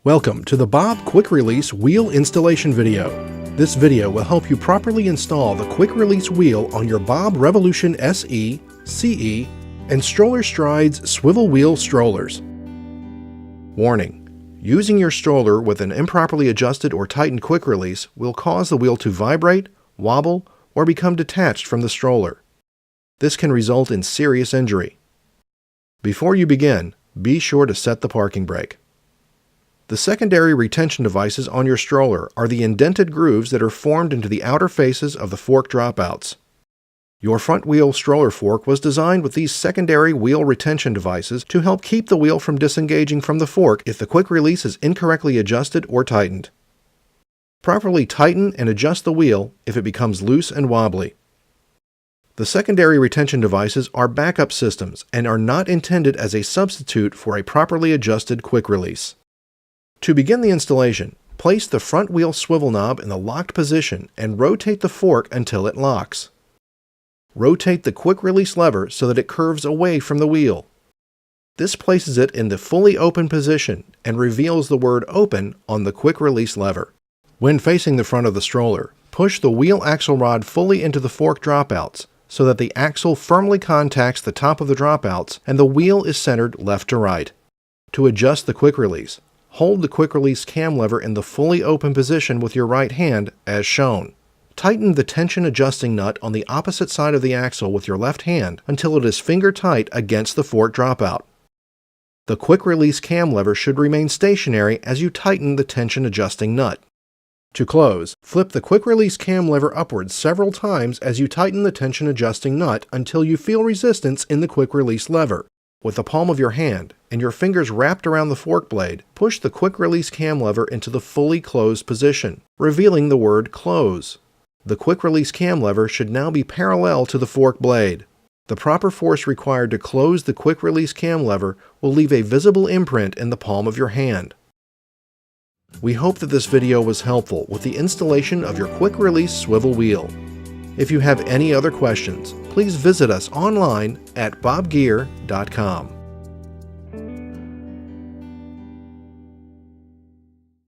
Welcome to the Bob Quick Release Wheel Installation video. This video will help you properly install the Quick Release wheel on your Bob Revolution SE, CE, and Stroller Strides swivel wheel strollers. Warning: using your stroller with an improperly adjusted or tightened quick release will cause the wheel to vibrate, wobble, or become detached from the stroller. This can result in serious injury. Before you begin, be sure to set the parking brake. The secondary retention devices on your stroller are the indented grooves that are formed into the outer faces of the fork dropouts. Your front wheel stroller fork was designed with these secondary wheel retention devices to help keep the wheel from disengaging from the fork if the quick release is incorrectly adjusted or tightened. Properly tighten and adjust the wheel if it becomes loose and wobbly. The secondary retention devices are backup systems and are not intended as a substitute for a properly adjusted quick release. To begin the installation, place the front wheel swivel knob in the locked position and rotate the fork until it locks. Rotate the quick release lever so that it curves away from the wheel. This places it in the fully open position and reveals the word open on the quick release lever. When facing the front of the stroller, push the wheel axle rod fully into the fork dropouts so that the axle firmly contacts the top of the dropouts and the wheel is centered left to right. To adjust the quick release, hold the quick release cam lever in the fully open position with your right hand as shown. Tighten the tension adjusting nut on the opposite side of the axle with your left hand until it is finger tight against the fork dropout. The quick release cam lever should remain stationary as you tighten the tension adjusting nut. To close, flip the quick release cam lever upwards several times as you tighten the tension adjusting nut until you feel resistance in the quick release lever. With the palm of your hand and your fingers wrapped around the fork blade, push the quick release cam lever into the fully closed position, revealing the word close. The quick release cam lever should now be parallel to the fork blade. The proper force required to close the quick release cam lever will leave a visible imprint in the palm of your hand. We hope that this video was helpful with the installation of your quick release swivel wheel. If you have any other questions, please visit us online at bobgear.com.